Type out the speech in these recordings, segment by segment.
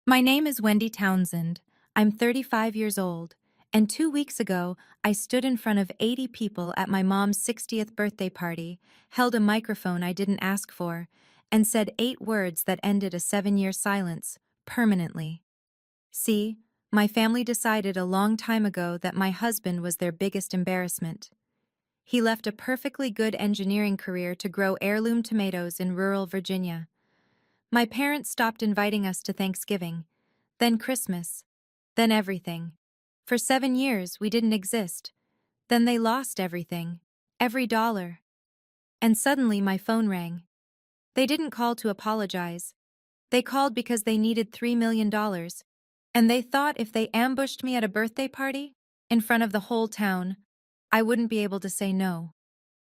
My name is Wendy Townsend. I'm 35 years old, and 2 weeks ago, I stood in front of 80 people at my mom's 60th birthday party, held a microphone I didn't ask for, and said 8 words that ended a 7-year silence, permanently. See, my family decided a long time ago that my husband was their biggest embarrassment. He left a perfectly good engineering career to grow heirloom tomatoes in rural Virginia. My parents stopped inviting us to Thanksgiving, then Christmas, then everything. For 7 years, we didn't exist. Then they lost everything, every dollar. And suddenly my phone rang. They didn't call to apologize. They called because they needed $3 million. And they thought if they ambushed me at a birthday party, in front of the whole town, I wouldn't be able to say no.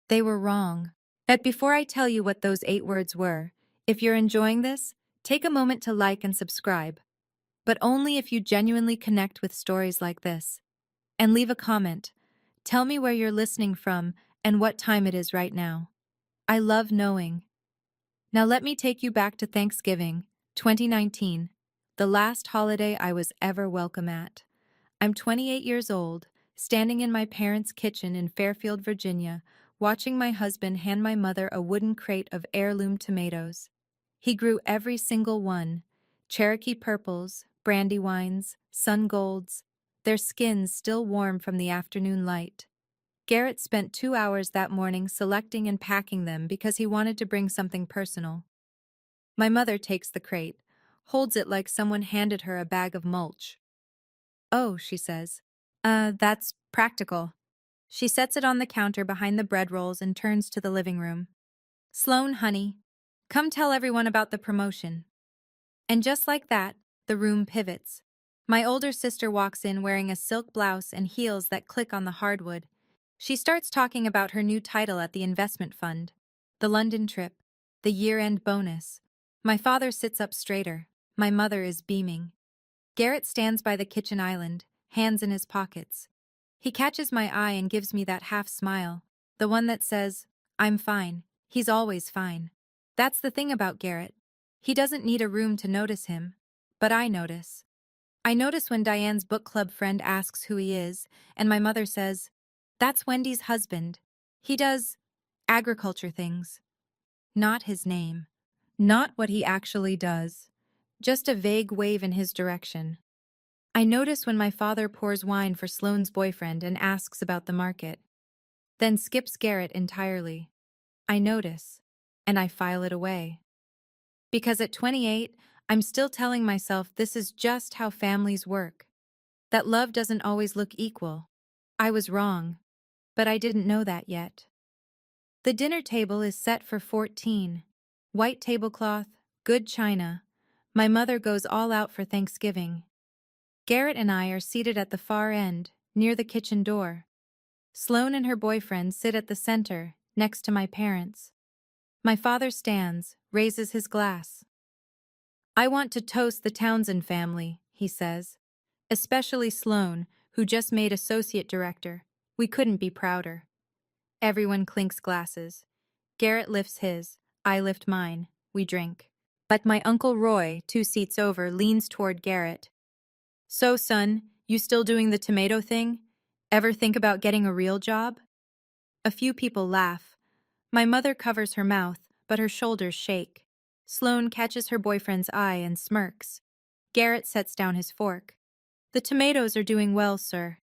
They were wrong. But before I tell you what those 8 words were, if you're enjoying this, take a moment to like and subscribe. But only if you genuinely connect with stories like this. And leave a comment. Tell me where you're listening from and what time it is right now. I love knowing. Now let me take you back to Thanksgiving, 2019, the last holiday I was ever welcome at. I'm 28 years old, standing in my parents' kitchen in Fairfield, Virginia, watching my husband hand my mother a wooden crate of heirloom tomatoes. He grew every single one, Cherokee purples, brandywines, sun golds, their skins still warm from the afternoon light. Garrett spent 2 hours that morning selecting and packing them because he wanted to bring something personal. My mother takes the crate, holds it like someone handed her a bag of mulch. "Oh," she says. That's practical." She sets it on the counter behind the bread rolls and turns to the living room. "Sloan, honey, come tell everyone about the promotion." And just like that, the room pivots. My older sister walks in wearing a silk blouse and heels that click on the hardwood. She starts talking about her new title at the investment fund, the London trip, the year-end bonus. My father sits up straighter. My mother is beaming. Garrett stands by the kitchen island, hands in his pockets. He catches my eye and gives me that half smile, the one that says, "I'm fine, he's always fine." That's the thing about Garrett. He doesn't need a room to notice him. But I notice. I notice when Diane's book club friend asks who he is, and my mother says, "That's Wendy's husband. He does agriculture things." Not his name. Not what he actually does. Just a vague wave in his direction. I notice when my father pours wine for Sloane's boyfriend and asks about the market, then skips Garrett entirely. I notice, and I file it away. Because at 28, I'm still telling myself this is just how families work, that love doesn't always look equal. I was wrong, but I didn't know that yet. The dinner table is set for 14. White tablecloth, good china. My mother goes all out for Thanksgiving. Garrett and I are seated at the far end, near the kitchen door. Sloane and her boyfriend sit at the center, next to my parents. My father stands, raises his glass. "I want to toast the Townsend family," he says. "Especially Sloane, who just made associate director. We couldn't be prouder." Everyone clinks glasses. Garrett lifts his, I lift mine, we drink. But my Uncle Roy, 2 seats over, leans toward Garrett. "So, son, you still doing the tomato thing? Ever think about getting a real job?" A few people laugh. My mother covers her mouth, but her shoulders shake. Sloane catches her boyfriend's eye and smirks. Garrett sets down his fork. "The tomatoes are doing well, sir."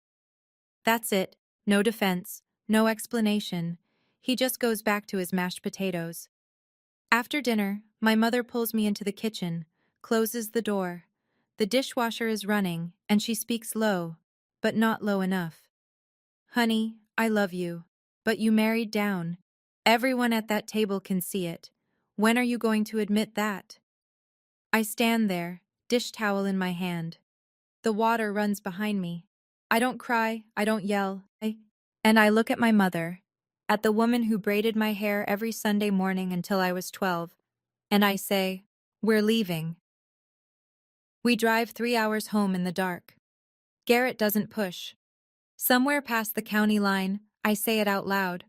That's it. No defense, no explanation. He just goes back to his mashed potatoes. After dinner, my mother pulls me into the kitchen, closes the door. The dishwasher is running, and she speaks low, but not low enough. "Honey, I love you, but you married down. Everyone at that table can see it. When are you going to admit that?" I stand there, dish towel in my hand. The water runs behind me. I don't cry, I don't yell, and I look at my mother, at the woman who braided my hair every Sunday morning until I was 12, and I say, "We're leaving." We drive 3 hours home in the dark. Garrett doesn't push. Somewhere past the county line, I say it out loud.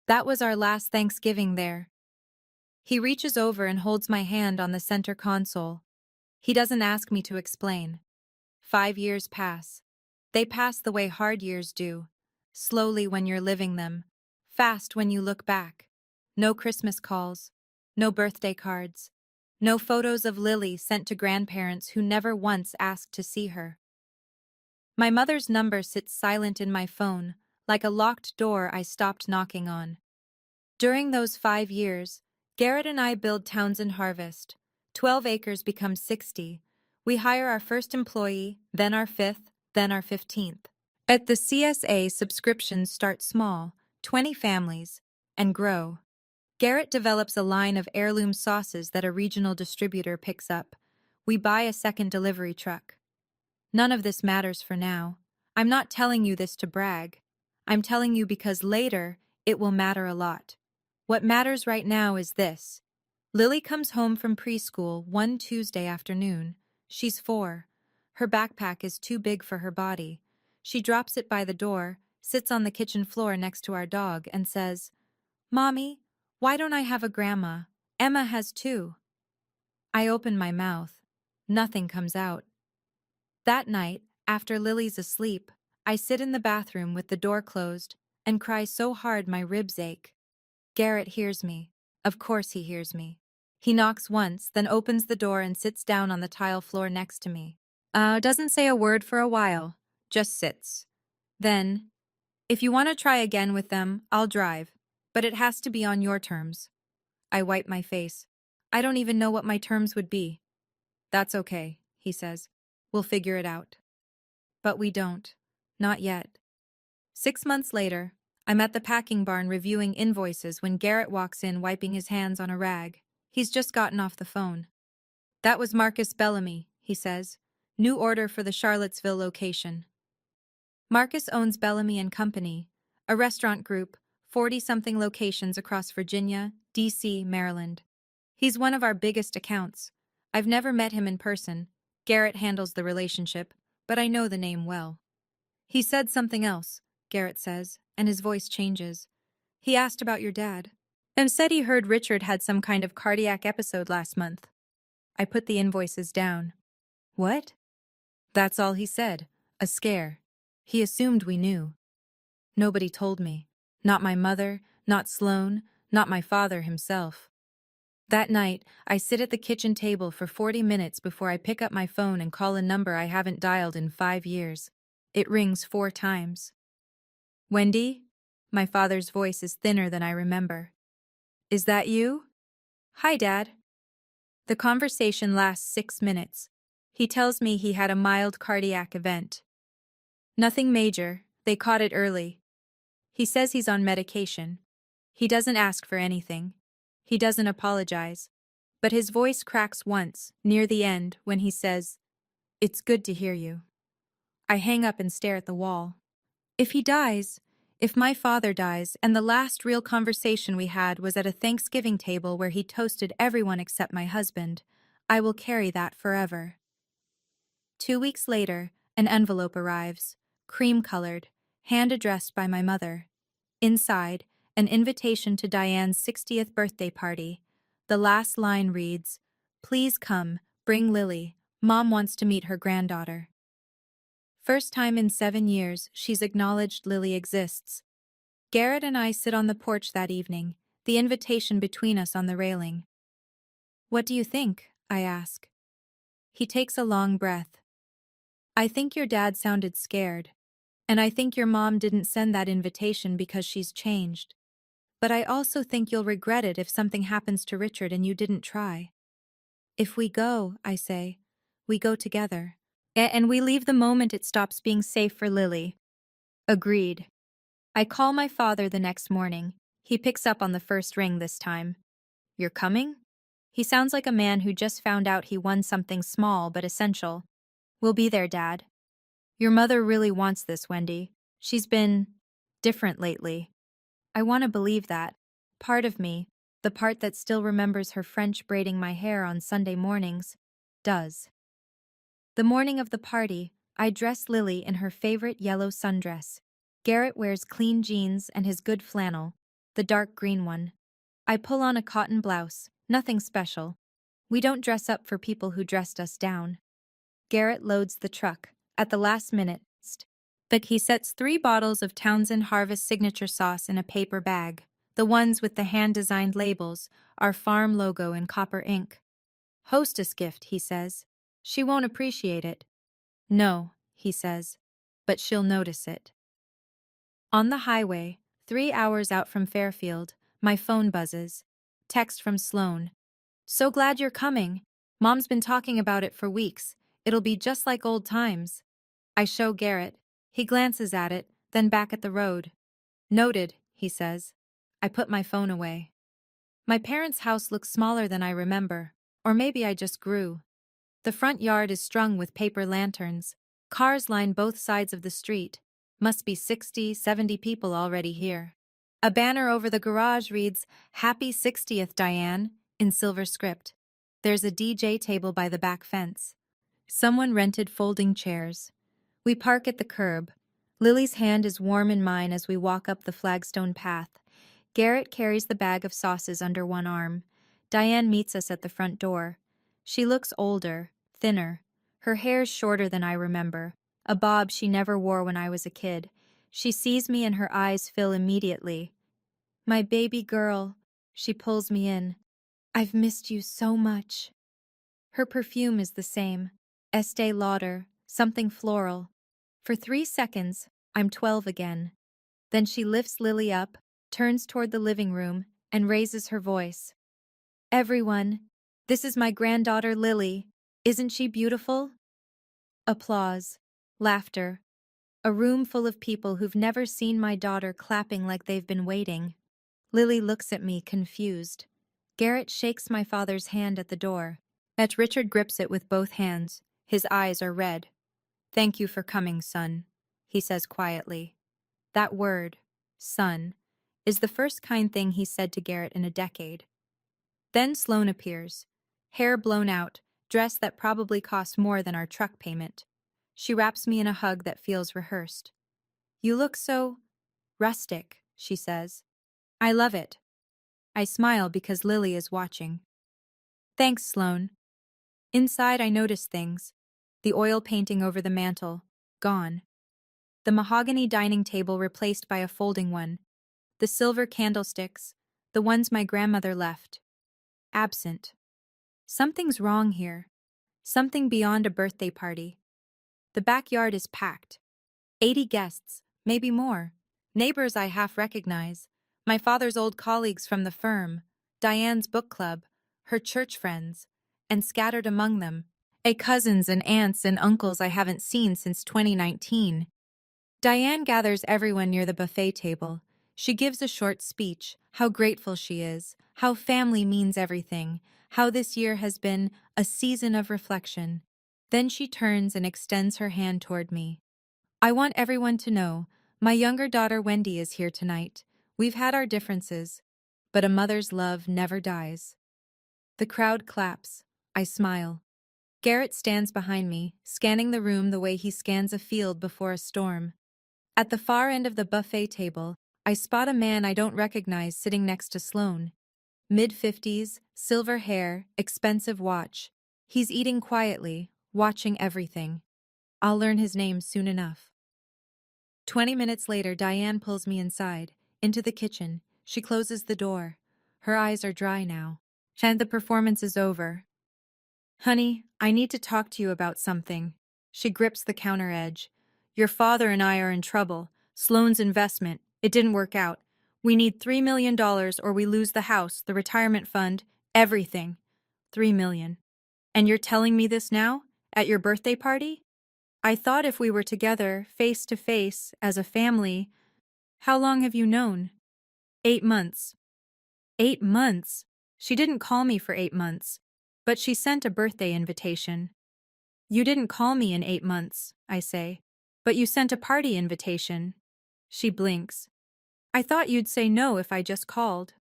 "That was our last Thanksgiving there." He reaches over and holds my hand on the center console. He doesn't ask me to explain. 5 years pass. They pass the way hard years do. Slowly when you're living them. Fast when you look back. No Christmas calls. No birthday cards. No photos of Lily sent to grandparents who never once asked to see her. My mother's number sits silent in my phone, like a locked door I stopped knocking on. During those 5 years, Garrett and I build Townsend Harvest. 12 acres becomes 60. We hire our first employee, then our fifth, then our 15th. At the CSA, subscriptions start small, 20 families, and grow. Garrett develops a line of heirloom sauces that a regional distributor picks up. We buy a second delivery truck. None of this matters for now. I'm not telling you this to brag. I'm telling you because later, it will matter a lot. What matters right now is this. Lily comes home from preschool one Tuesday afternoon. She's 4. Her backpack is too big for her body. She drops it by the door, sits on the kitchen floor next to our dog, and says, "Mommy, why don't I have a grandma? Emma has 2." I open my mouth. Nothing comes out. That night, after Lily's asleep, I sit in the bathroom with the door closed and cry so hard my ribs ache. Garrett hears me. Of course he hears me. He knocks once, then opens the door and sits down on the tile floor next to me. Doesn't say a word for a while, just sits. Then, "If you want to try again with them, I'll drive, but it has to be on your terms." I wipe my face. I don't even know what my terms would be. "That's okay," he says. "We'll figure it out." But we don't. Not yet. 6 months later, I'm at the packing barn reviewing invoices when Garrett walks in wiping his hands on a rag. He's just gotten off the phone. "That was Marcus Bellamy," he says. "New order for the Charlottesville location." Marcus owns Bellamy and Company, a restaurant group, 40-something locations across Virginia, D.C., Maryland. He's one of our biggest accounts. I've never met him in person. Garrett handles the relationship, but I know the name well. "He said something else," Garrett says, and his voice changes. "He asked about your dad, and said he heard Richard had some kind of cardiac episode last month." I put the invoices down. "What?" "That's all he said. A scare. He assumed we knew." Nobody told me. Not my mother, not Sloan, not my father himself. That night, I sit at the kitchen table for 40 minutes before I pick up my phone and call a number I haven't dialed in 5 years. It rings 4 times. "Wendy?" My father's voice is thinner than I remember. "Is that you?" "Hi, Dad." The conversation lasts 6 minutes. He tells me he had a mild cardiac event. Nothing major, they caught it early. He says he's on medication. He doesn't ask for anything. He doesn't apologize. But his voice cracks once, near the end, when he says, "It's good to hear you." I hang up and stare at the wall. If he dies, if my father dies, and the last real conversation we had was at a Thanksgiving table where he toasted everyone except my husband, I will carry that forever. 2 weeks later, an envelope arrives, cream-colored, hand-addressed by my mother. Inside, an invitation to Diane's 60th birthday party. The last line reads, "Please come, bring Lily. Mom wants to meet her granddaughter." First time in 7 years she's acknowledged Lily exists. Garrett and I sit on the porch that evening, the invitation between us on the railing. "What do you think?" I ask. He takes a long breath. "I think your dad sounded scared. And I think your mom didn't send that invitation because she's changed. But I also think you'll regret it if something happens to Richard and you didn't try." "If we go," I say, "we go together. And we leave the moment it stops being safe for Lily." Agreed. I call my father the next morning. He picks up on the first ring this time. "You're coming?" He sounds like a man who just found out he won something small but essential. "We'll be there, Dad." "Your mother really wants this, Wendy. She's been different lately." I want to believe that. Part of me, the part that still remembers her French braiding my hair on Sunday mornings, does. The morning of the party, I dress Lily in her favorite yellow sundress. Garrett wears clean jeans and his good flannel, the dark green one. I pull on a cotton blouse, nothing special. We don't dress up for people who dressed us down. Garrett loads the truck, at the last minute, but he sets 3 bottles of Townsend Harvest signature sauce in a paper bag, the ones with the hand-designed labels, our farm logo in copper ink. Hostess gift, he says. She won't appreciate it. No, he says, but she'll notice it. On the highway, 3 hours out from Fairfield, my phone buzzes. Text from Sloan. So glad you're coming. Mom's been talking about it for weeks. It'll be just like old times. I show Garrett. He glances at it, then back at the road. Noted, he says. I put my phone away. My parents' house looks smaller than I remember, or maybe I just grew. The front yard is strung with paper lanterns. Cars line both sides of the street. Must be 60, 70 people already here. A banner over the garage reads, "Happy 60th, Diane," in silver script. There's a DJ table by the back fence. Someone rented folding chairs. We park at the curb. Lily's hand is warm in mine as we walk up the flagstone path. Garrett carries the bag of sauces under one arm. Diane meets us at the front door. She looks older, thinner. Her hair's shorter than I remember, a bob she never wore when I was a kid. She sees me and her eyes fill immediately. My baby girl. She pulls me in. I've missed you so much. Her perfume is the same. Estee Lauder, something floral. For 3 seconds, I'm 12 again. Then she lifts Lily up, turns toward the living room, and raises her voice. Everyone, this is my granddaughter Lily. Isn't she beautiful? Applause. Laughter. A room full of people who've never seen my daughter clapping like they've been waiting. Lily looks at me, confused. Garrett shakes my father's hand at the door. Richard grips it with both hands. His eyes are red. Thank you for coming, son, he says quietly. That word, son, is the first kind thing he's said to Garrett in a decade. Then Sloan appears. Hair blown out, dress that probably cost more than our truck payment. She wraps me in a hug that feels rehearsed. You look so rustic, she says. I love it. I smile because Lily is watching. Thanks, Sloan. Inside I notice things. The oil painting over the mantel, gone. The mahogany dining table replaced by a folding one. The silver candlesticks, the ones my grandmother left, absent. Something's wrong here. Something beyond a birthday party. The backyard is packed. 80 guests, maybe more. Neighbors I half recognize. My father's old colleagues from the firm, Diane's book club, her church friends, and scattered among them, cousins and aunts and uncles I haven't seen since 2019. Diane gathers everyone near the buffet table. She gives a short speech, how grateful she is, how family means everything, how this year has been a season of reflection. Then she turns and extends her hand toward me. I want everyone to know, my younger daughter Wendy is here tonight. We've had our differences, but a mother's love never dies. The crowd claps. I smile. Garrett stands behind me, scanning the room the way he scans a field before a storm. At the far end of the buffet table, I spot a man I don't recognize sitting next to Sloan. Mid-50s, silver hair, expensive watch. He's eating quietly, watching everything. I'll learn his name soon enough. 20 minutes later, Diane pulls me inside, into the kitchen. She closes the door. Her eyes are dry now. And the performance is over. Honey, I need to talk to you about something. She grips the counter edge. Your father and I are in trouble. Sloan's investment. It didn't work out. We need $3 million or we lose the house, the retirement fund, everything. $3 million. And you're telling me this now? At your birthday party? I thought if we were together, face to face, as a family. How long have you known? 8 months. 8 months? She didn't call me for 8 months. But she sent a birthday invitation. You didn't call me in 8 months, I say. But you sent a party invitation. She blinks. I thought you'd say no if I just called.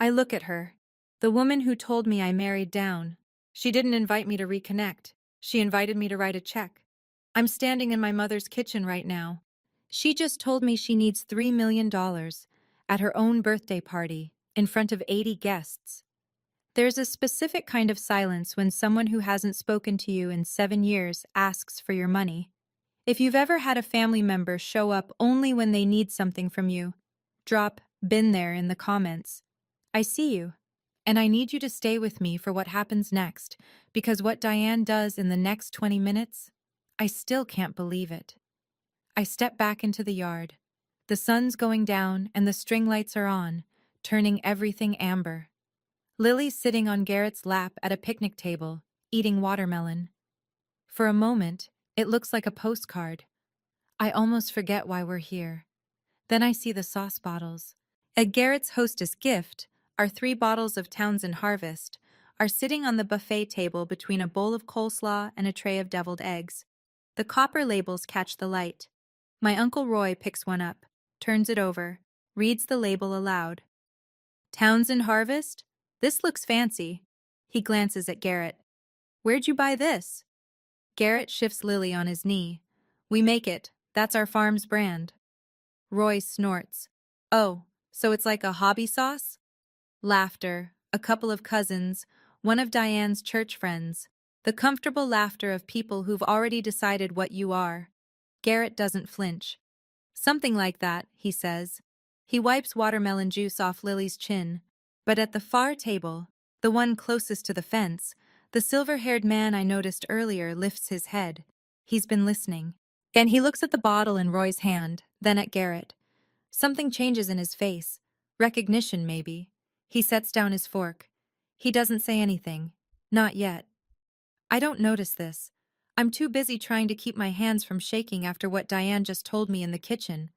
I look at her. The woman who told me I married down. She didn't invite me to reconnect. She invited me to write a check. I'm standing in my mother's kitchen right now. She just told me she needs $3 million at her own birthday party, in front of 80 guests. There's a specific kind of silence when someone who hasn't spoken to you in 7 years asks for your money. If you've ever had a family member show up only when they need something from you, drop "been there" in the comments. I see you. And I need you to stay with me for what happens next, because what Diane does in the next 20 minutes, I still can't believe it. I step back into the yard. The sun's going down and the string lights are on, turning everything amber. Lily's sitting on Garrett's lap at a picnic table, eating watermelon. For a moment, it looks like a postcard. I almost forget why we're here. Then I see the sauce bottles. At Garrett's hostess gift, our 3 bottles of Townsend Harvest are sitting on the buffet table between a bowl of coleslaw and a tray of deviled eggs. The copper labels catch the light. My Uncle Roy picks one up, turns it over, reads the label aloud. Townsend Harvest? This looks fancy. He glances at Garrett. Where'd you buy this? Garrett shifts Lily on his knee. We make it. That's our farm's brand. Roy snorts. Oh, so it's like a hobby sauce? Laughter, a couple of cousins, one of Diane's church friends. The comfortable laughter of people who've already decided what you are. Garrett doesn't flinch. Something like that, he says. He wipes watermelon juice off Lily's chin. But at the far table, the one closest to the fence, the silver-haired man I noticed earlier lifts his head. He's been listening. Then he looks at the bottle in Roy's hand, then at Garrett. Something changes in his face. Recognition, maybe. He sets down his fork. He doesn't say anything. Not yet. I don't notice this. I'm too busy trying to keep my hands from shaking after what Diane just told me in the kitchen.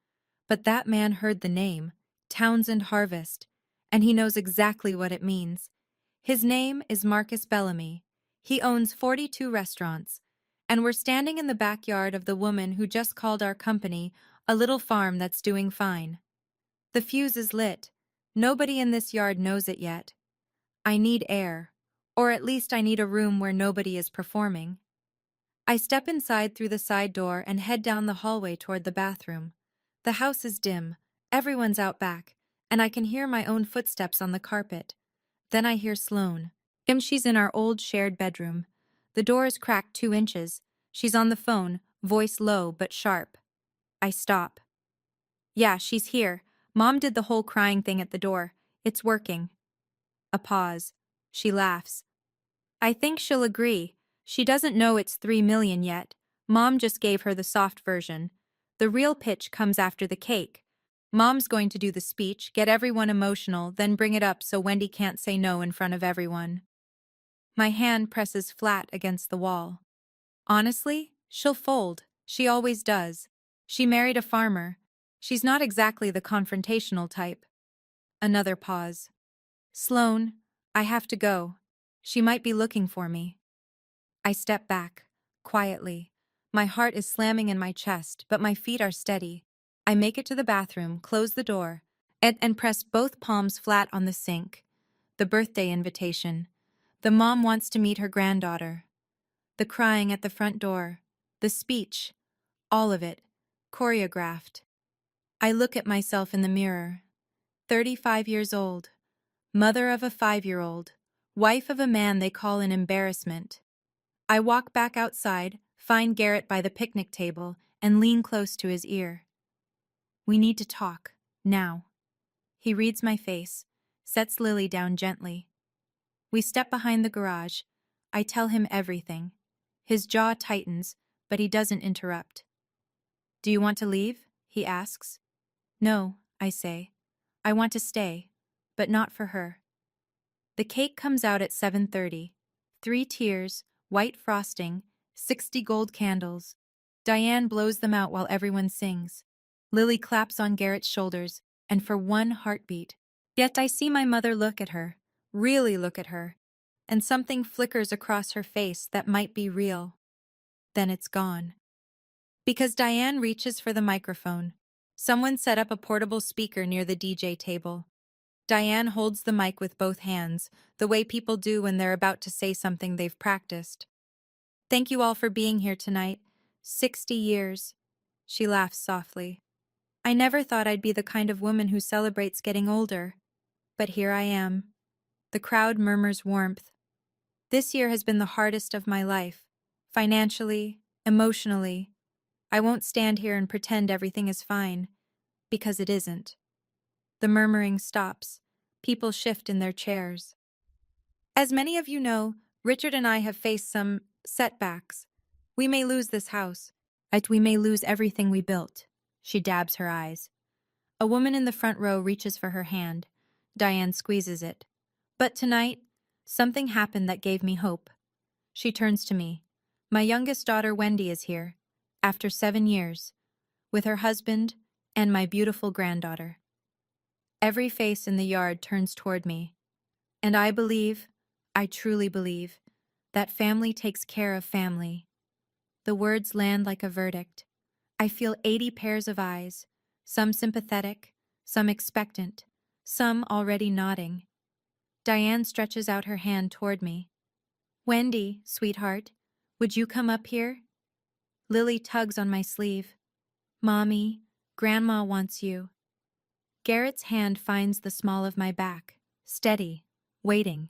But that man heard the name, Townsend Harvest, and he knows exactly what it means. His name is Marcus Bellamy. He owns 42 restaurants, and we're standing in the backyard of the woman who just called our company a little farm that's doing fine. The fuse is lit. Nobody in this yard knows it yet. I need air, or at least I need a room where nobody is performing. I step inside through the side door and head down the hallway toward the bathroom. The house is dim, everyone's out back, and I can hear my own footsteps on the carpet. Then I hear Sloane. She's in our old shared bedroom. The door is cracked 2 inches. She's on the phone, voice low but sharp. I stop. Yeah, she's here. Mom did the whole crying thing at the door. It's working. A pause. She laughs. I think she'll agree. She doesn't know it's 3 million yet. Mom just gave her the soft version. The real pitch comes after the cake. Mom's going to do the speech, get everyone emotional, then bring it up so Wendy can't say no in front of everyone. My hand presses flat against the wall. Honestly, she'll fold. She always does. She married a farmer. She's not exactly the confrontational type. Another pause. Sloane, I have to go. She might be looking for me. I step back, quietly. My heart is slamming in my chest, but my feet are steady. I make it to the bathroom, close the door, and press both palms flat on the sink. The birthday invitation. The mom wants to meet her granddaughter. The crying at the front door. The speech. All of it. Choreographed. I look at myself in the mirror. 35 years old. Mother of a 5-year-old. Wife of a man they call an embarrassment. I walk back outside, find Garrett by the picnic table, and lean close to his ear. We need to talk, now. He reads my face, sets Lily down gently. We step behind the garage. I tell him everything. His jaw tightens, but he doesn't interrupt. Do you want to leave? He asks. No, I say. I want to stay, but not for her. The cake comes out at 7:30. 3 tiers, white frosting, 60 gold candles. Diane blows them out while everyone sings. Lily claps on Garrett's shoulders, and for one heartbeat. Yet I see my mother look at her, really look at her, and something flickers across her face that might be real. Then it's gone. Because Diane reaches for the microphone. Someone set up a portable speaker near the DJ table. Diane holds the mic with both hands, the way people do when they're about to say something they've practiced. Thank you all for being here tonight. 60 years. She laughs softly. I never thought I'd be the kind of woman who celebrates getting older. But here I am. The crowd murmurs warmth. This year has been the hardest of my life. Financially, emotionally. I won't stand here and pretend everything is fine, because it isn't. The murmuring stops. People shift in their chairs. As many of you know, Richard and I have faced some setbacks. We may lose this house. We may lose everything we built. She dabs her eyes. A woman in the front row reaches for her hand. Diane squeezes it. But tonight, something happened that gave me hope. She turns to me. My youngest daughter Wendy is here, after 7 years, with her husband and my beautiful granddaughter. Every face in the yard turns toward me. And I truly believe, that family takes care of family. The words land like a verdict. I feel 80 pairs of eyes, some sympathetic, some expectant, some already nodding. Diane stretches out her hand toward me. Wendy, sweetheart, would you come up here? Lily tugs on my sleeve. Mommy, Grandma wants you. Garrett's hand finds the small of my back, steady, waiting.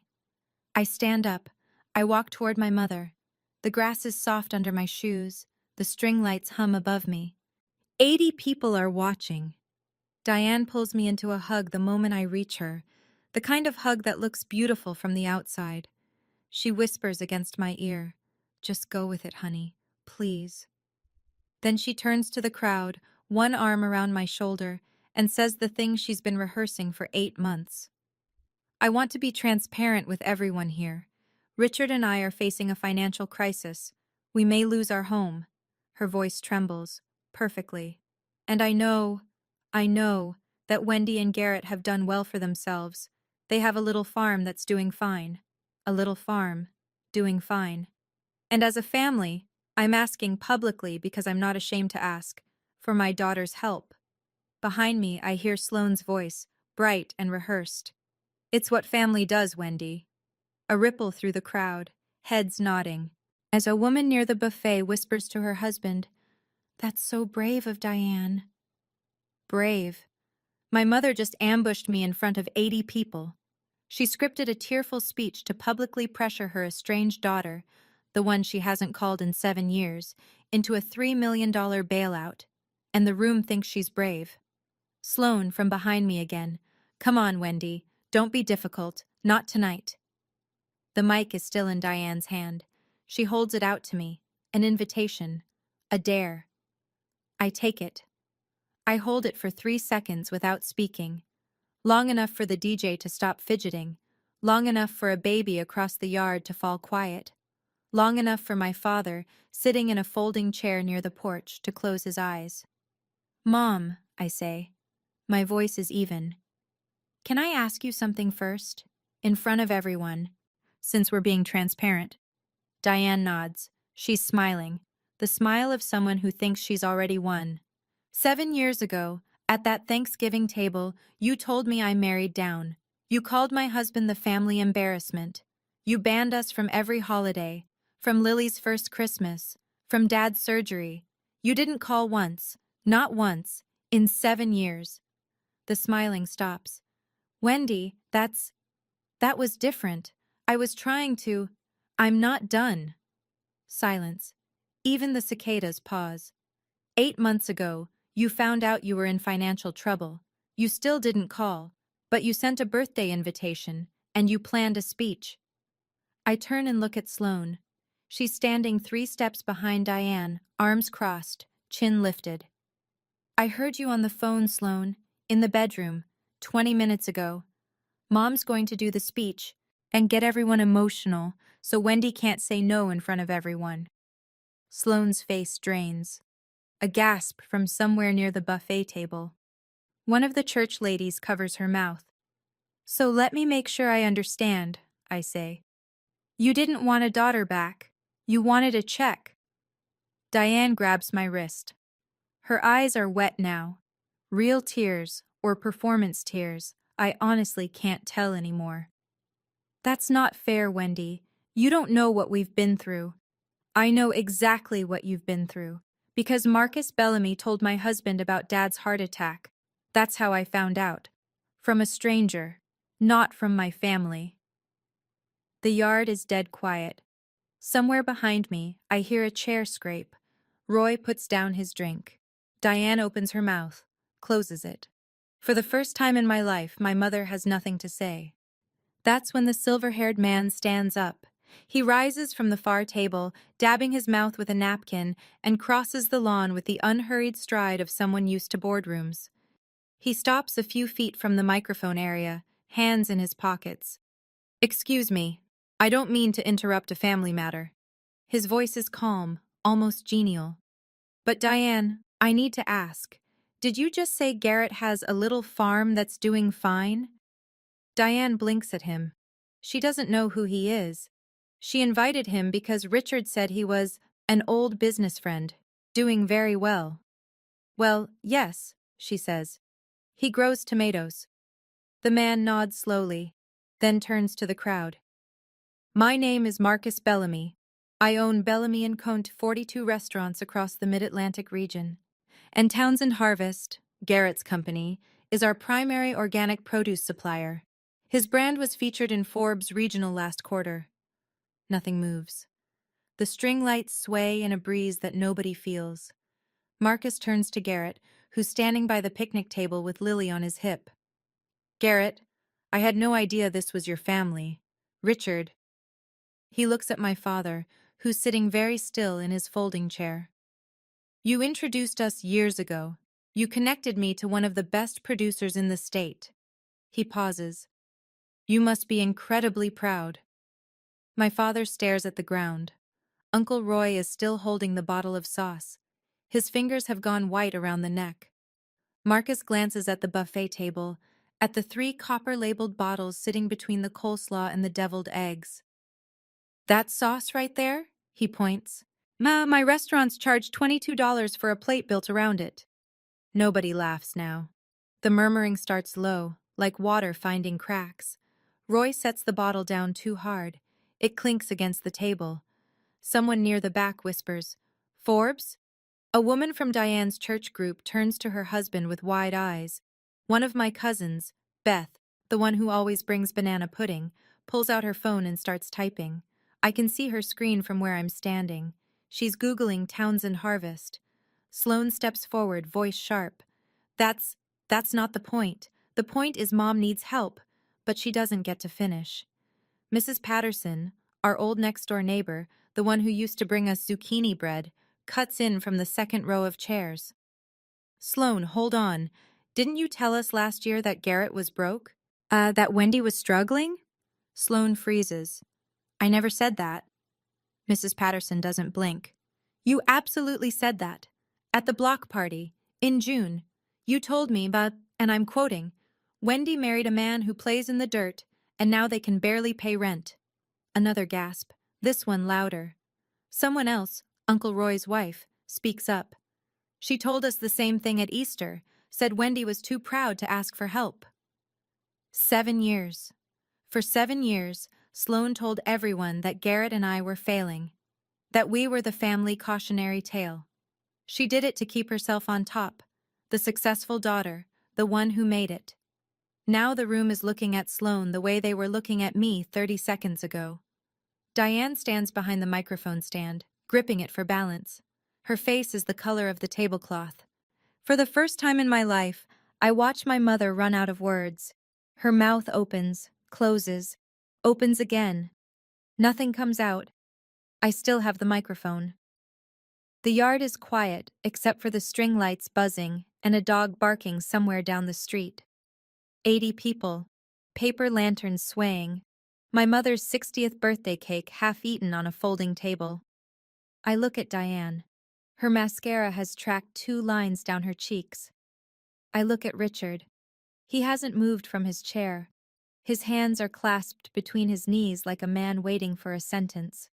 I stand up. I walk toward my mother. The grass is soft under my shoes. The string lights hum above me. 80 people are watching. Diane pulls me into a hug the moment I reach her, the kind of hug that looks beautiful from the outside. She whispers against my ear, "Just go with it, honey, please." Then she turns to the crowd, one arm around my shoulder, and says the thing she's been rehearsing for 8 months. I want to be transparent with everyone here. Richard and I are facing a financial crisis. We may lose our home. Her voice trembles, perfectly. And I know that Wendy and Garrett have done well for themselves. They have a little farm that's doing fine. A little farm, doing fine. And as a family, I'm asking publicly, because I'm not ashamed to ask, for my daughter's help. Behind me, I hear Sloane's voice, bright and rehearsed. It's what family does, Wendy. A ripple through the crowd, heads nodding, as a woman near the buffet whispers to her husband, "That's so brave of Diane." Brave. My mother just ambushed me in front of 80 people. She scripted a tearful speech to publicly pressure her estranged daughter, the one she hasn't called in 7 years, into a $3 million bailout, and the room thinks she's brave. Sloane, from behind me again, "Come on, Wendy, don't be difficult, not tonight." The mic is still in Diane's hand. She holds it out to me, an invitation, a dare. I take it. I hold it for 3 seconds without speaking, long enough for the DJ to stop fidgeting, long enough for a baby across the yard to fall quiet, long enough for my father, sitting in a folding chair near the porch, to close his eyes. "Mom," I say. My voice is even. "Can I ask you something first? In front of everyone, since we're being transparent." Diane nods. She's smiling, the smile of someone who thinks she's already won. 7 years ago, at that Thanksgiving table, you told me I married down. You called my husband the family embarrassment. You banned us from every holiday, from Lily's first Christmas, from Dad's surgery. You didn't call once, not once, in 7 years. The smiling stops. Wendy, that was different. I was trying to. I'm not done. Silence. Even the cicadas pause. 8 months ago, you found out you were in financial trouble. You still didn't call, but you sent a birthday invitation, and you planned a speech. I turn and look at Sloane. She's standing 3 steps behind Diane, arms crossed, chin lifted. "I heard you on the phone, Sloane, in the bedroom, 20 minutes ago. Mom's going to do the speech and get everyone emotional so Wendy can't say no in front of everyone." Sloane's face drains. A gasp from somewhere near the buffet table. One of the church ladies covers her mouth. "So let me make sure I understand," I say. "You didn't want a daughter back. You wanted a check." Diane grabs my wrist. Her eyes are wet now. Real tears, or performance tears, I honestly can't tell anymore. "That's not fair, Wendy. You don't know what we've been through." "I know exactly what you've been through, because Marcus Bellamy told my husband about Dad's heart attack. That's how I found out. From a stranger, not from my family." The yard is dead quiet. Somewhere behind me, I hear a chair scrape. Roy puts down his drink. Diane opens her mouth, closes it. For the first time in my life, my mother has nothing to say. That's when the silver-haired man stands up. He rises from the far table, dabbing his mouth with a napkin, and crosses the lawn with the unhurried stride of someone used to boardrooms. He stops a few feet from the microphone area, hands in his pockets. "Excuse me, I don't mean to interrupt a family matter." His voice is calm, almost genial. "But Diane, I need to ask, did you just say Garrett has a little farm that's doing fine?" Diane blinks at him. She doesn't know who he is. She invited him because Richard said he was an old business friend, doing very well. "Well, yes," she says. "He grows tomatoes." The man nods slowly, then turns to the crowd. "My name is Marcus Bellamy. I own Bellamy and Conte 42 restaurants across the Mid-Atlantic region. And Townsend Harvest, Garrett's company, is our primary organic produce supplier. His brand was featured in Forbes Regional last quarter." Nothing moves. The string lights sway in a breeze that nobody feels. Marcus turns to Garrett, who's standing by the picnic table with Lily on his hip. "Garrett, I had no idea this was your family. Richard." He looks at my father, who's sitting very still in his folding chair. "You introduced us years ago. You connected me to one of the best producers in the state." He pauses. "You must be incredibly proud." My father stares at the ground. Uncle Roy is still holding the bottle of sauce. His fingers have gone white around the neck. Marcus glances at the buffet table, at the 3 copper-labeled bottles sitting between the coleslaw and the deviled eggs. "That sauce right there?" he points. My restaurants charge $22 for a plate built around it." Nobody laughs now. The murmuring starts low, like water finding cracks. Roy sets the bottle down too hard. It clinks against the table. Someone near the back whispers, "Forbes?" A woman from Diane's church group turns to her husband with wide eyes. One of my cousins, Beth, the one who always brings banana pudding, pulls out her phone and starts typing. I can see her screen from where I'm standing. She's Googling Townsend Harvest. Sloane steps forward, voice sharp. That's not the point. The point is Mom needs help, but she doesn't get to finish. Mrs. Patterson, our old next-door neighbor, the one who used to bring us zucchini bread, cuts in from the second row of chairs. "Sloane, hold on. Didn't you tell us last year that Garrett was broke? That Wendy was struggling?" Sloane freezes. "I never said that." Mrs. Patterson doesn't blink. "You absolutely said that. At the block party, in June. You told me, and I'm quoting, Wendy married a man who plays in the dirt, and now they can barely pay rent." Another gasp, this one louder. Someone else, Uncle Roy's wife, speaks up. "She told us the same thing at Easter, said Wendy was too proud to ask for help." 7 years. For 7 years, Sloane told everyone that Garrett and I were failing, that we were the family cautionary tale. She did it to keep herself on top, the successful daughter, the one who made it. Now the room is looking at Sloane the way they were looking at me 30 seconds ago. Diane stands behind the microphone stand, gripping it for balance. Her face is the color of the tablecloth. For the first time in my life, I watch my mother run out of words. Her mouth opens, closes, opens again. Nothing comes out. I still have the microphone. The yard is quiet, except for the string lights buzzing and a dog barking somewhere down the street. 80 people. Paper lanterns swaying. My mother's 60th birthday cake half-eaten on a folding table. I look at Diane. Her mascara has tracked 2 lines down her cheeks. I look at Richard. He hasn't moved from his chair. His hands are clasped between his knees like a man waiting for a sentence.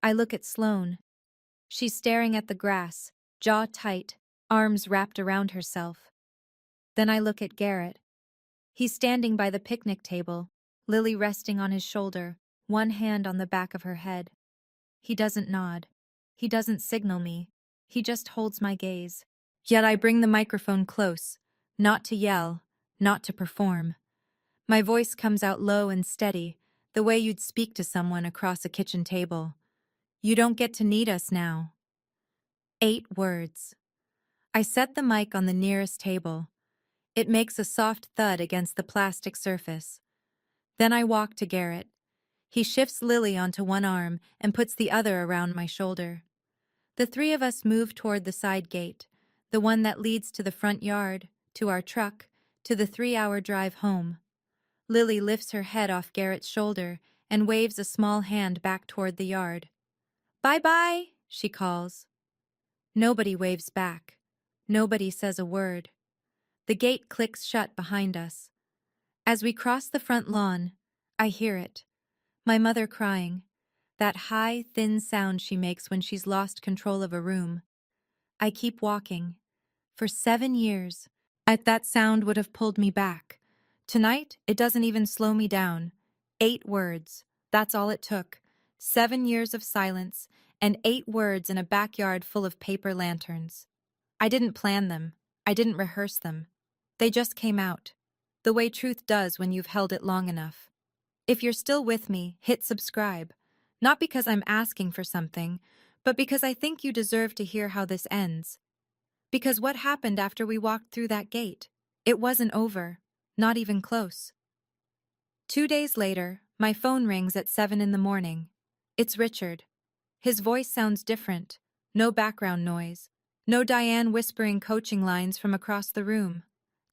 I look at Sloane. She's staring at the grass, jaw tight, arms wrapped around herself. Then I look at Garrett. He's standing by the picnic table, Lily resting on his shoulder, one hand on the back of her head. He doesn't nod. He doesn't signal me. He just holds my gaze. Yet I bring the microphone close, not to yell, not to perform. My voice comes out low and steady, The way you'd speak to someone across a kitchen table. You don't get to need us now. 8 words. I set the mic on the nearest table. It makes a soft thud against the plastic surface. Then I walk to Garrett. He shifts Lily onto one arm and puts the other around my shoulder. The three of us move toward the side gate, the one that leads to the front yard, to our truck, to the 3-hour drive home. Lily lifts her head off Garrett's shoulder and waves a small hand back toward the yard. "Bye-bye," she calls. Nobody waves back. Nobody says a word. The gate clicks shut behind us. As we cross the front lawn, I hear it. My mother crying. That high, thin sound she makes when she's lost control of a room. I keep walking. For 7 years, that sound would have pulled me back. Tonight, it doesn't even slow me down. 8 words. That's all it took. 7 years of silence, and 8 words in a backyard full of paper lanterns. I didn't plan them. I didn't rehearse them. They just came out. The way truth does when you've held it long enough. If you're still with me, hit subscribe. Not because I'm asking for something, but because I think you deserve to hear how this ends. Because what happened after we walked through that gate? It wasn't over. Not even close. 2 days later, my phone rings at 7 in the morning. It's Richard. His voice sounds different. No background noise. No Diane whispering coaching lines from across the room.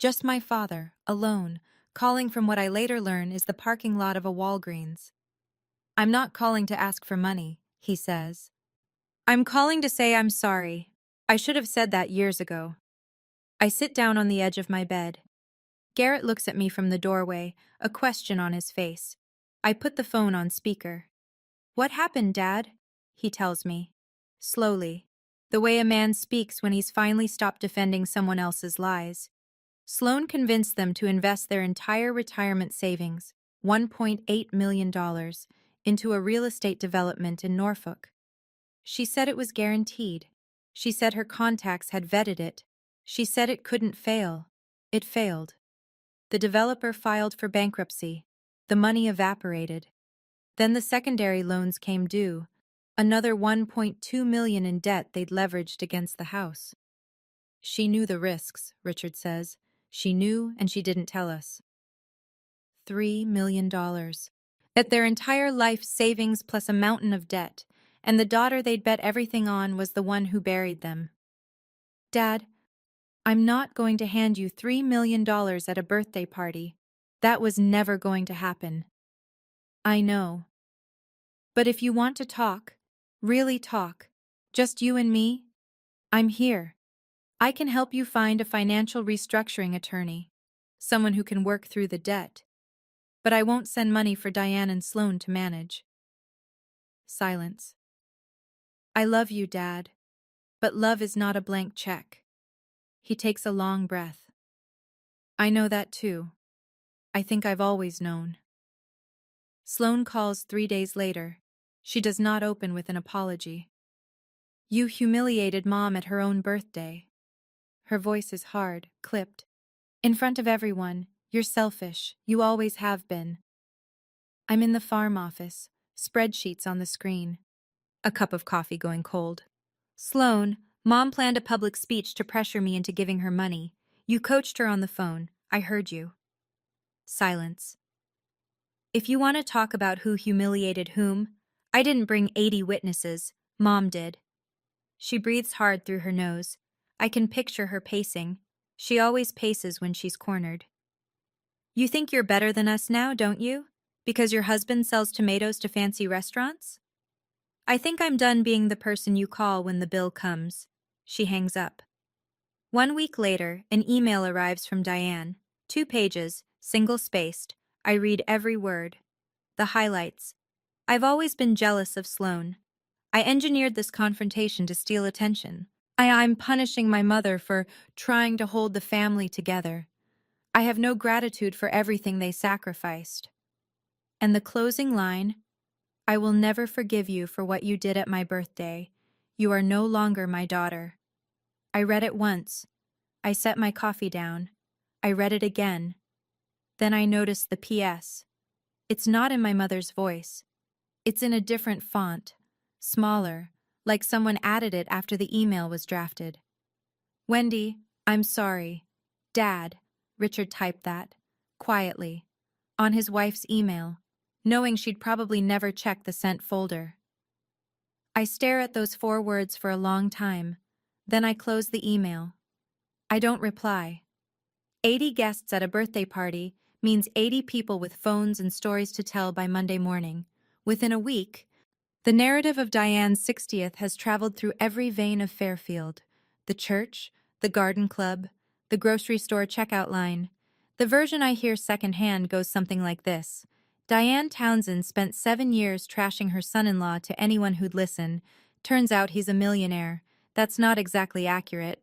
Just my father, alone, calling from what I later learn is the parking lot of a Walgreens. "I'm not calling to ask for money," he says. "I'm calling to say I'm sorry. I should have said that years ago." I sit down on the edge of my bed. Garrett looks at me from the doorway, a question on his face. I put the phone on speaker. "What happened, Dad?" he tells me. Slowly. The way a man speaks when he's finally stopped defending someone else's lies. Sloan convinced them to invest their entire retirement savings, $1.8 million, into a real estate development in Norfolk. She said it was guaranteed. She said her contacts had vetted it. She said it couldn't fail. It failed. The developer filed for bankruptcy. The money evaporated. Then the secondary loans came due. Another $1.2 million in debt they'd leveraged against the house. She knew the risks, Richard says. She knew, and she didn't tell us. $3 million. That their entire life savings plus a mountain of debt, and the daughter they'd bet everything on was the one who buried them. "Dad, I'm not going to hand you $3 million at a birthday party. That was never going to happen." "I know. But if you want to talk, really talk, just you and me, I'm here. I can help you find a financial restructuring attorney, someone who can work through the debt. But I won't send money for Diane and Sloan to manage." Silence. "I love you, Dad, but love is not a blank check." He takes a long breath. "I know that too. I think I've always known." Sloan calls 3 days later. She does not open with an apology. "You humiliated Mom at her own birthday." Her voice is hard, clipped. "In front of everyone, you're selfish. You always have been." I'm in the farm office, spreadsheets on the screen. A cup of coffee going cold. "Sloan, Mom planned a public speech to pressure me into giving her money. You coached her on the phone. I heard you." Silence. "If you want to talk about who humiliated whom, I didn't bring 80 witnesses. Mom did." She breathes hard through her nose. I can picture her pacing. She always paces when she's cornered. "You think you're better than us now, don't you? Because your husband sells tomatoes to fancy restaurants?" "I think I'm done being the person you call when the bill comes." She hangs up. 1 week later, an email arrives from Diane. 2 pages, single-spaced. I read every word. The highlights. "I've always been jealous of Sloan. I engineered this confrontation to steal attention. I'm punishing my mother for trying to hold the family together. I have no gratitude for everything they sacrificed." And the closing line, "I will never forgive you for what you did at my birthday. You are no longer my daughter." I read it once. I set my coffee down. I read it again. Then I noticed the P.S. It's not in my mother's voice. It's in a different font, smaller, like someone added it after the email was drafted. Wendy, I'm sorry. Dad, Richard typed that, quietly, on his wife's email, knowing she'd probably never check the sent folder. I stare at those 4 words for a long time, then I close the email. I don't reply. 80 guests at a birthday party means 80 people with phones and stories to tell by Monday morning. Within a week, the narrative of Diane's 60th has traveled through every vein of Fairfield: the church, the garden club, the grocery store checkout line. The version I hear secondhand goes something like this. Diane Townsend spent 7 years trashing her son-in-law to anyone who'd listen. Turns out he's a millionaire. That's not exactly accurate,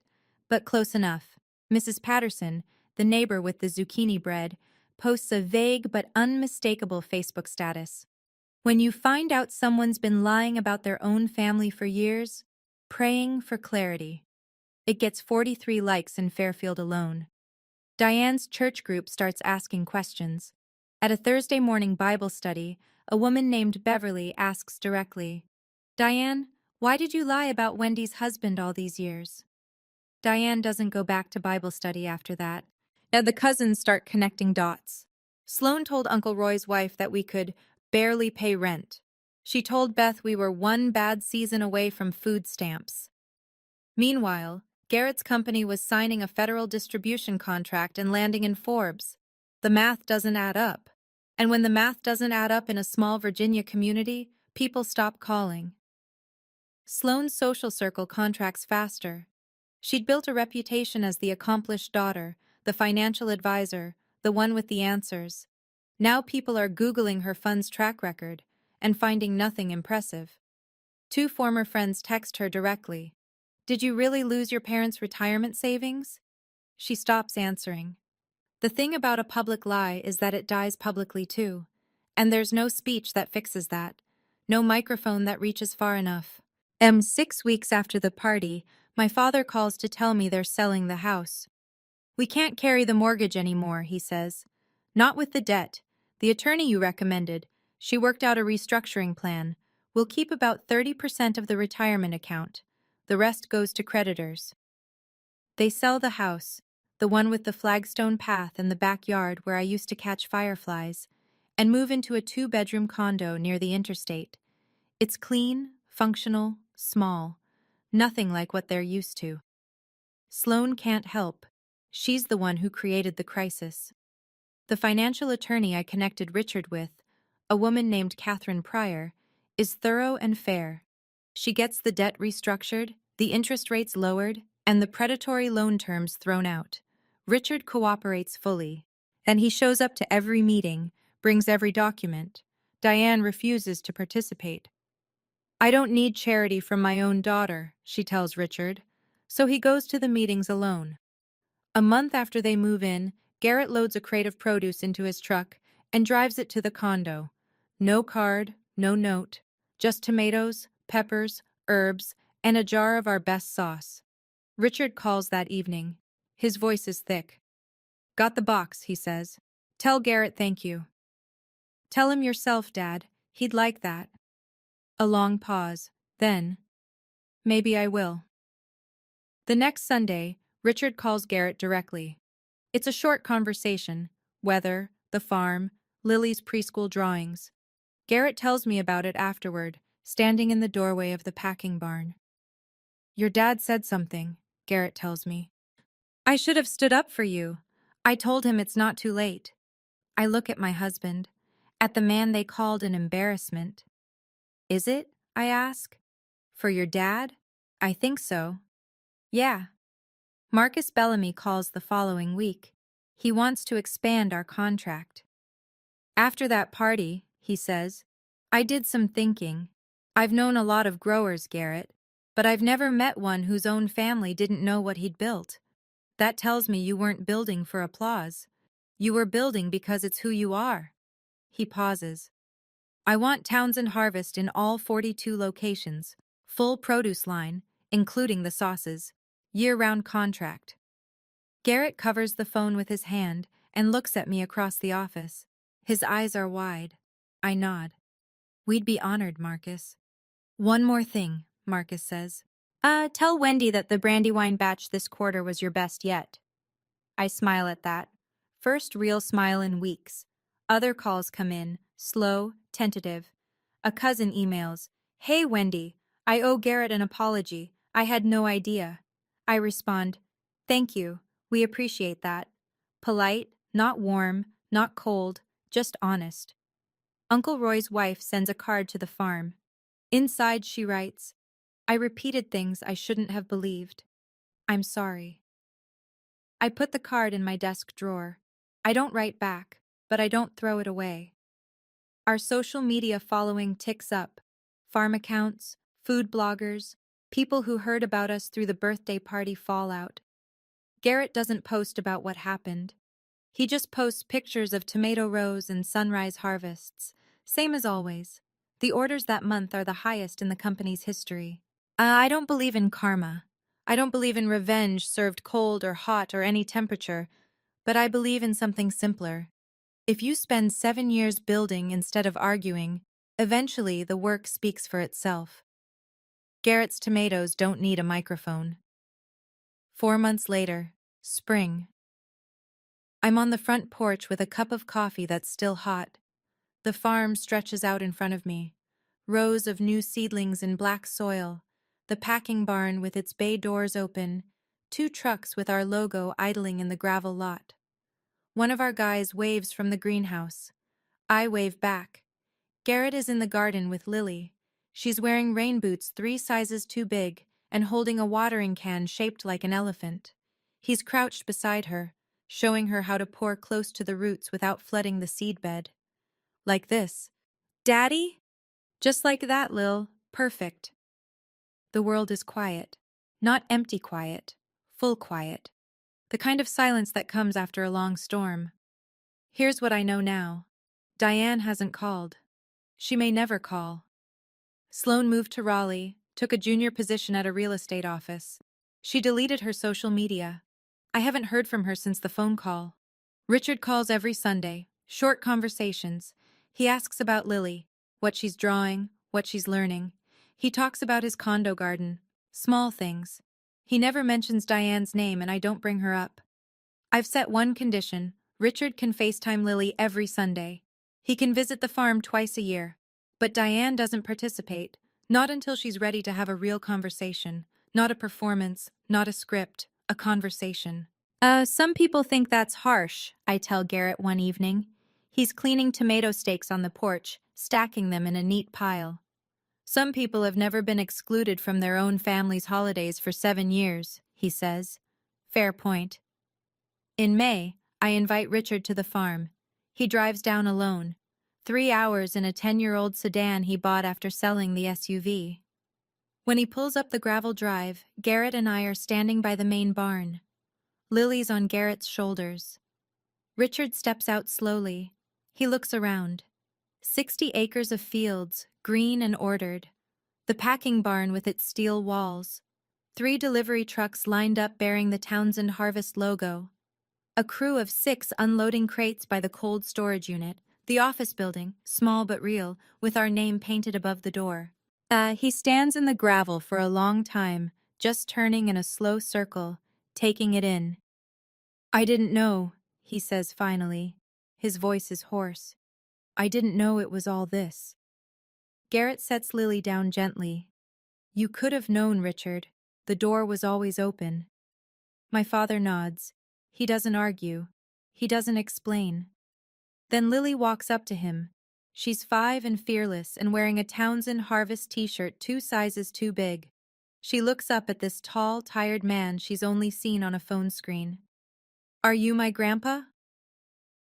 but close enough. Mrs. Patterson, the neighbor with the zucchini bread, posts a vague but unmistakable Facebook status. When you find out someone's been lying about their own family for years, praying for clarity. It gets 43 likes in Fairfield alone. Diane's church group starts asking questions. At a Thursday morning Bible study, a woman named Beverly asks directly, "Diane, why did you lie about Wendy's husband all these years?" Diane doesn't go back to Bible study after that. Now the cousins start connecting dots. Sloan told Uncle Roy's wife that we could barely pay rent. She told Beth we were 1 bad season away from food stamps. Meanwhile, Garrett's company was signing a federal distribution contract and landing in Forbes. The math doesn't add up. And when the math doesn't add up in a small Virginia community, people stop calling. Sloan's social circle contracts faster. She'd built a reputation as the accomplished daughter, the financial advisor, the one with the answers. Now people are Googling her fund's track record and finding nothing impressive. 2 former friends text her directly. "Did you really lose your parents' retirement savings?" She stops answering. The thing about a public lie is that it dies publicly too. And there's no speech that fixes that. No microphone that reaches far enough. 6 weeks after the party, my father calls to tell me they're selling the house. "We can't carry the mortgage anymore," he says. "Not with the debt. The attorney you recommended, she worked out a restructuring plan. We'll keep about 30% of the retirement account. The rest goes to creditors." They sell the house, the one with the flagstone path and the backyard where I used to catch fireflies, and move into a 2-bedroom condo near the interstate. It's clean, functional, small. Nothing like what they're used to. Sloan can't help. She's the one who created the crisis. The financial attorney I connected Richard with, a woman named Catherine Pryor, is thorough and fair. She gets the debt restructured, the interest rates lowered, and the predatory loan terms thrown out. Richard cooperates fully, and he shows up to every meeting, brings every document. Diane refuses to participate. "I don't need charity from my own daughter," she tells Richard, so he goes to the meetings alone. A month after they move in, Garrett loads a crate of produce into his truck and drives it to the condo. No card, no note, just tomatoes, peppers, herbs, and a jar of our best sauce. Richard calls that evening. His voice is thick. "Got the box," he says. "Tell Garrett thank you." "Tell him yourself, Dad. He'd like that." A long pause. Then, "Maybe I will." The next Sunday, Richard calls Garrett directly. It's a short conversation: weather, the farm, Lily's preschool drawings. Garrett tells me about it afterward, standing in the doorway of the packing barn. "Your dad said something," Garrett tells me. "I should have stood up for you. I told him it's not too late." I look at my husband, at the man they called an embarrassment. "Is it?" I ask. "For your dad?" "I think so." "Yeah." Marcus Bellamy calls the following week. He wants to expand our contract. "After that party," he says, "I did some thinking. I've known a lot of growers, Garrett, but I've never met one whose own family didn't know what he'd built. That tells me you weren't building for applause. You were building because it's who you are." He pauses. "I want Townsend Harvest in all 42 locations, full produce line, including the sauces, year-round contract." Garrett covers the phone with his hand and looks at me across the office. His eyes are wide. I nod. We'd be honored, Marcus. One more thing, Marcus says. Tell Wendy that the Brandywine batch this quarter was your best yet. I smile at that. First real smile in weeks. Other calls come in, slow, tentative. A cousin emails, "Hey Wendy, I owe Garrett an apology. I had no idea." I respond, "Thank you, we appreciate that." Polite, not warm, not cold, just honest. Uncle Roy's wife sends a card to the farm. Inside she writes, "I repeated things I shouldn't have believed. I'm sorry." I put the card in my desk drawer. I don't write back, but I don't throw it away. Our social media following ticks up. Farm accounts, food bloggers, people who heard about us through the birthday party fallout. Garrett doesn't post about what happened. He just posts pictures of tomato rows and sunrise harvests. Same as always. The orders that month are the highest in the company's history. I don't believe in karma. I don't believe in revenge served cold or hot or any temperature, but I believe in something simpler. If you spend 7 years building instead of arguing, eventually the work speaks for itself. Garrett's tomatoes don't need a microphone. 4 months later, spring. I'm on the front porch with a cup of coffee that's still hot. The farm stretches out in front of me. Rows of new seedlings in black soil, the packing barn with its bay doors open, 2 trucks with our logo idling in the gravel lot. One of our guys waves from the greenhouse. I wave back. Garrett is in the garden with Lily. She's wearing rain boots 3 sizes too big and holding a watering can shaped like an elephant. He's crouched beside her, showing her how to pour close to the roots without flooding the seedbed. Like this. "Daddy?" Just like that, Lil. Perfect. The world is quiet. Not empty quiet. Full quiet. The kind of silence that comes after a long storm. Here's what I know now. Diane hasn't called. She may never call. Sloane moved to Raleigh, took a junior position at a real estate office. She deleted her social media. I haven't heard from her since the phone call. Richard calls every Sunday, short conversations. He asks about Lily, what she's drawing, what she's learning. He talks about his condo garden, small things. He never mentions Diane's name and I don't bring her up. I've set one condition. Richard can FaceTime Lily every Sunday. He can visit the farm twice a year. But Diane doesn't participate, not until she's ready to have a real conversation. Not a performance, not a script, a conversation. Some people think that's harsh, I tell Garrett one evening. He's cleaning tomato steaks on the porch, stacking them in a neat pile. Some people have never been excluded from their own family's holidays for 7 years, he says. Fair point. In May, I invite Richard to the farm. He drives down alone. 3 hours in a 10-year-old sedan he bought after selling the SUV. When he pulls up the gravel drive, Garrett and I are standing by the main barn. Lily's on Garrett's shoulders. Richard steps out slowly. He looks around. 60 acres of fields, green and ordered. The packing barn with its steel walls. 3 delivery trucks lined up bearing the Townsend Harvest logo. A crew of 6 unloading crates by the cold storage unit. The office building, small but real, with our name painted above the door. He stands in the gravel for a long time, just turning in a slow circle, taking it in. I didn't know, he says finally. His voice is hoarse. I didn't know it was all this. Garrett sets Lily down gently. You could have known, Richard. The door was always open. My father nods. He doesn't argue. He doesn't explain. Then Lily walks up to him. She's 5 and fearless and wearing a Townsend Harvest t-shirt 2 sizes too big. She looks up at this tall, tired man she's only seen on a phone screen. Are you my grandpa?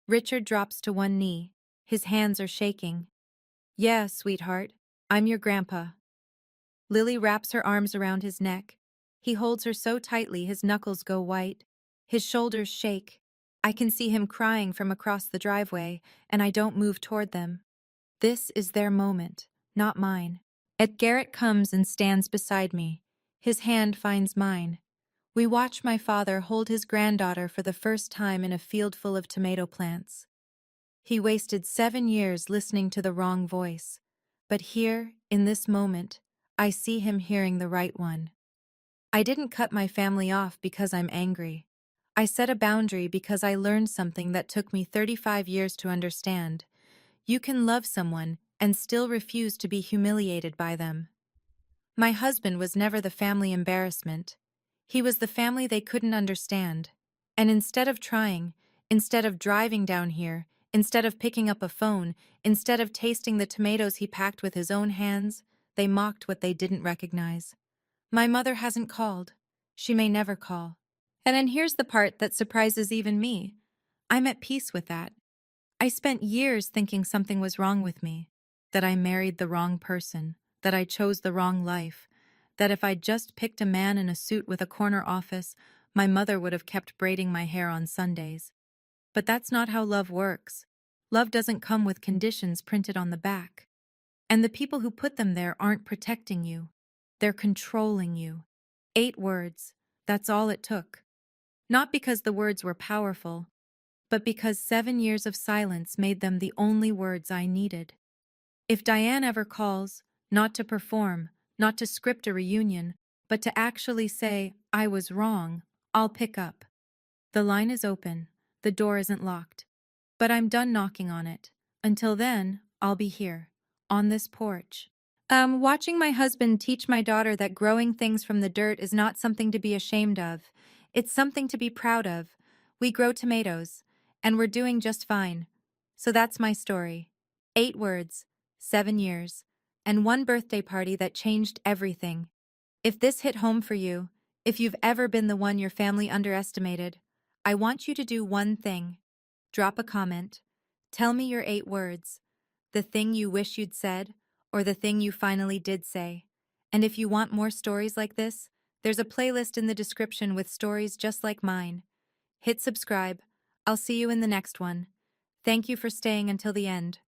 Richard drops to one knee. His hands are shaking. Yeah, sweetheart. I'm your grandpa. Lily wraps her arms around his neck. He holds her so tightly his knuckles go white. His shoulders shake. I can see him crying from across the driveway, and I don't move toward them. This is their moment, not mine. Garrett comes and stands beside me. His hand finds mine. We watch my father hold his granddaughter for the first time in a field full of tomato plants. He wasted 7 years listening to the wrong voice. But here, in this moment, I see him hearing the right one. I didn't cut my family off because I'm angry. I set a boundary because I learned something that took me 35 years to understand. You can love someone and still refuse to be humiliated by them. My husband was never the family embarrassment. He was the family they couldn't understand. And instead of trying, instead of driving down here, instead of picking up a phone, instead of tasting the tomatoes he packed with his own hands, they mocked what they didn't recognize. My mother hasn't called. She may never call. And then here's the part that surprises even me. I'm at peace with that. I spent years thinking something was wrong with me, that I married the wrong person, that I chose the wrong life, that if I'd just picked a man in a suit with a corner office, my mother would have kept braiding my hair on Sundays. But that's not how love works. Love doesn't come with conditions printed on the back. And the people who put them there aren't protecting you. They're controlling you. 8 words. That's all it took. Not because the words were powerful, but because 7 years of silence made them the only words I needed. If Diane ever calls, not to perform, not to script a reunion, but to actually say, I was wrong, I'll pick up. The line is open, the door isn't locked. But I'm done knocking on it. Until then, I'll be here, on this porch. Watching my husband teach my daughter that growing things from the dirt is not something to be ashamed of. It's something to be proud of. We grow tomatoes, and we're doing just fine. So that's my story. 8 words, 7 years, and one birthday party that changed everything. If this hit home for you, if you've ever been the one your family underestimated, I want you to do one thing. Drop a comment. Tell me your 8 words. The thing you wish you'd said, or the thing you finally did say. And if you want more stories like this, there's a playlist in the description with stories just like mine. Hit subscribe. I'll see you in the next one. Thank you for staying until the end.